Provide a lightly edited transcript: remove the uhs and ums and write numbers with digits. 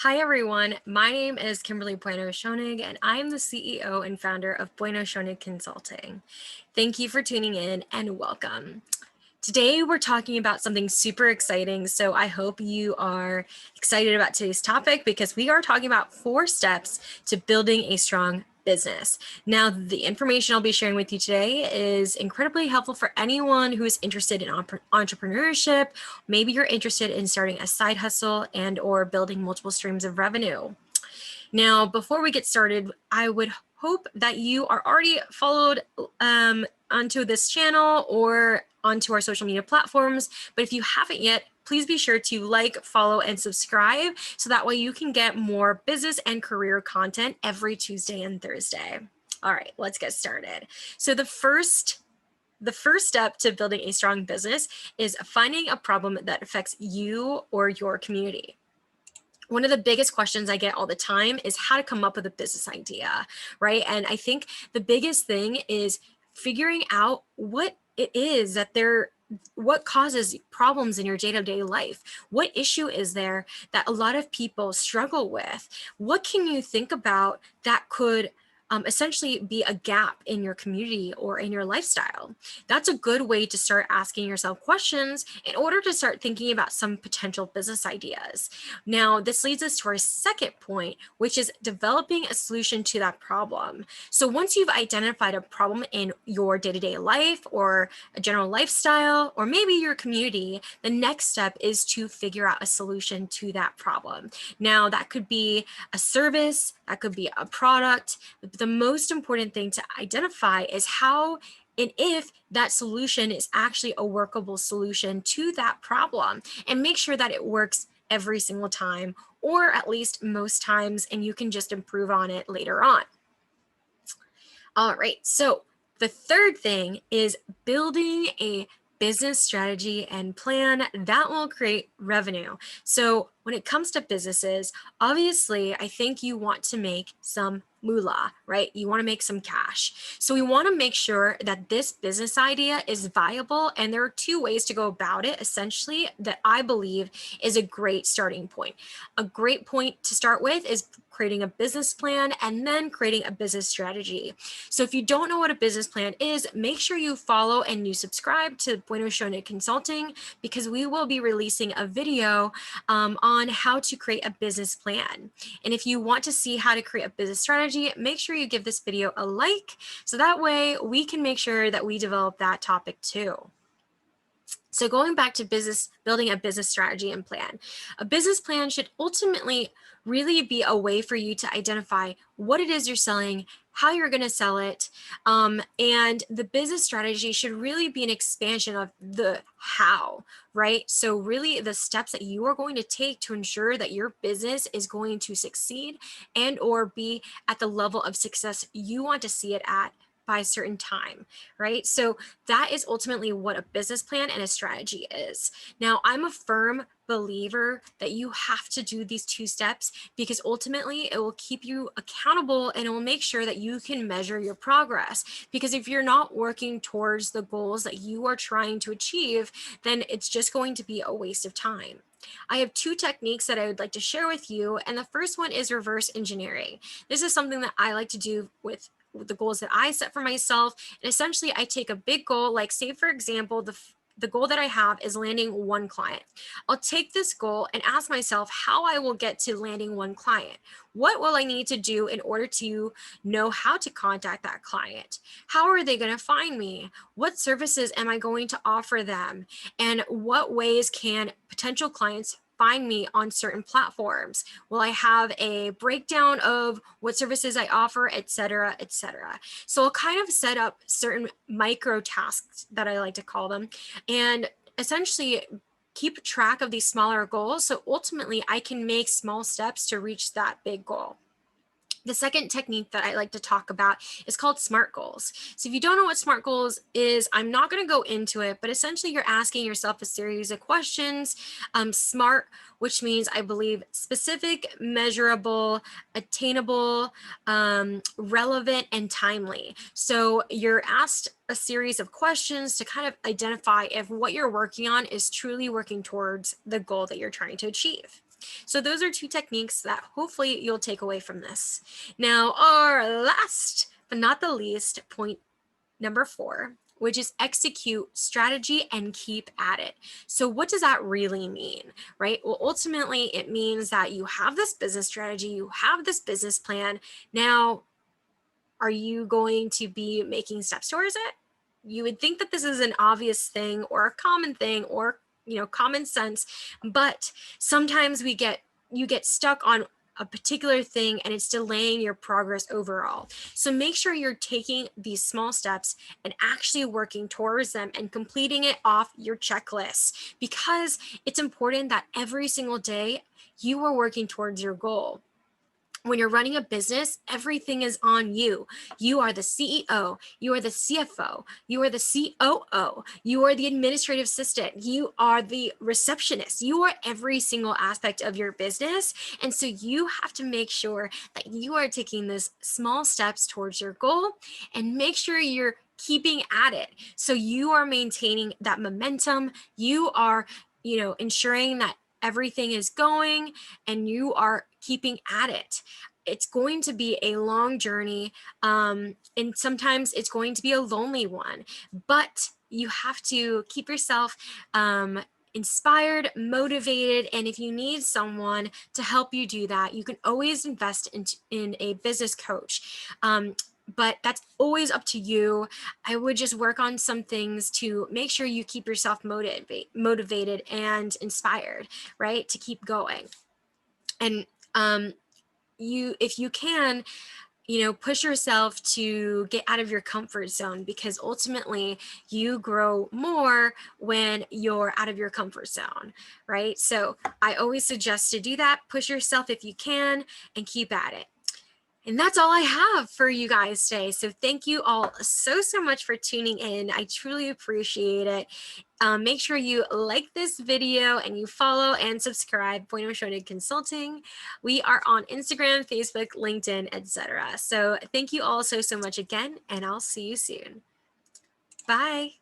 Hi, everyone. My name is Kimberly BuenoSchonig, and I'm the CEO and founder of BuenoSchonig Consulting. Thank you for tuning in and welcome. Today, we're talking about something super exciting, so I hope you are excited about today's topic because we are talking about 4 steps to building a strong business. Now, the information I'll be sharing with you today is incredibly helpful for anyone who is interested in entrepreneurship. Maybe you're interested in starting a side hustle and or building multiple streams of revenue. Now, before we get started, I would hope that you are already followed onto this channel or onto our social media platforms. But if you haven't yet, please be sure to like, follow, and subscribe so that way you can get more business and career content every Tuesday and Thursday. All right, let's get started. So the first step to building a strong business is finding a problem that affects you or your community. One of the biggest questions I get all the time is how to come up with a business idea, right? And I think the biggest thing is figuring out what it is what causes problems in your day-to-day life. What issue is there that a lot of people struggle with? What can you think about that could essentially be a gap in your community or in your lifestyle? That's a good way to start asking yourself questions in order to start thinking about some potential business ideas. Now, this leads us to our second point, which is developing a solution to that problem. So once you've identified a problem in your day-to-day life or a general lifestyle, or maybe your community, the next step is to figure out a solution to that problem. Now, that could be a service, that could be a product. The most important thing to identify is how and if that solution is actually a workable solution to that problem, and make sure that it works every single time, or at least most times, and you can just improve on it later on. All right, so the third thing is building a business strategy and plan that will create revenue. So when it comes to businesses, obviously, I think you want to make some moolah, right? You want to make some cash. So we want to make sure that this business idea is viable. And there are 2 ways to go about it, essentially, that I believe is a great starting point. A great point to start with is creating a business plan and then creating a business strategy. So if you don't know what a business plan is, make sure you follow and you subscribe to BuenoSchonig Consulting, because we will be releasing a video on how to create a business plan. And if you want to see how to create a business strategy, make sure you give this video a like, so that way we can make sure that we develop that topic too. So going back to building a business strategy and plan, a business plan should ultimately really be a way for you to identify what it is you're selling, how you're going to sell it, and the business strategy should really be an expansion of the how, right? So really the steps that you are going to take to ensure that your business is going to succeed and or be at the level of success you want to see it at by a certain time, right? So that is ultimately what a business plan and a strategy is. Now, I'm a firm believer that you have to do these 2 steps, because ultimately it will keep you accountable and it will make sure that you can measure your progress. Because if you're not working towards the goals that you are trying to achieve, then it's just going to be a waste of time. I have 2 techniques that I would like to share with you, and the first one is reverse engineering. This is something that I like to do with the goals that I set for myself. And essentially, I take a big goal, like say, for example, the goal that I have is landing 1 client. I'll take this goal and ask myself how I will get to landing 1 client. What will I need to do in order to know how to contact that client? How are they going to find me? What services am I going to offer them? And what ways can potential clients find me on certain platforms? Will I have a breakdown of what services I offer, et cetera, et cetera? So I'll kind of set up certain micro tasks, that I like to call them, and essentially keep track of these smaller goals. So ultimately I can make small steps to reach that big goal. The second technique that I like to talk about is called SMART goals. So if you don't know what SMART goals is, I'm not going to go into it, but essentially you're asking yourself a series of questions. SMART, which means, I believe, specific, measurable, attainable, relevant, and timely. So you're asked a series of questions to kind of identify if what you're working on is truly working towards the goal that you're trying to achieve. So those are two techniques that hopefully you'll take away from this. Now, our last but not the least, point number 4, which is execute strategy and keep at it. So what does that really mean, right? Well, ultimately it means that you have this business strategy, you have this business plan. Now, are you going to be making steps towards it? You would think that this is an obvious thing or a common thing or, common sense, but sometimes you get stuck on a particular thing and it's delaying your progress overall. So make sure you're taking these small steps and actually working towards them and completing it off your checklist, because it's important that every single day you are working towards your goal. When you're running a business, everything is on you. You are the CEO, you are the CFO, you are the COO, you are the administrative assistant, you are the receptionist, you are every single aspect of your business. And so you have to make sure that you are taking those small steps towards your goal and make sure you're keeping at it. So you are maintaining that momentum, you are, ensuring that everything is going and you are keeping at it. It's going to be a long journey, and sometimes it's going to be a lonely one, but you have to keep yourself inspired, motivated, and if you need someone to help you do that, you can always invest in a business coach. But that's always up to you. I would just work on some things to make sure you keep yourself motivated and inspired, right? To keep going. And if you can, push yourself to get out of your comfort zone, because ultimately you grow more when you're out of your comfort zone, right? So I always suggest to do that. Push yourself if you can and keep at it. And that's all I have for you guys today. So thank you all so much for tuning in. I truly appreciate it. Make sure you like this video and you follow and subscribe BuenoSchonig Consulting. We are on Instagram, Facebook, LinkedIn, etc. So thank you all so much again, and I'll see you soon. Bye.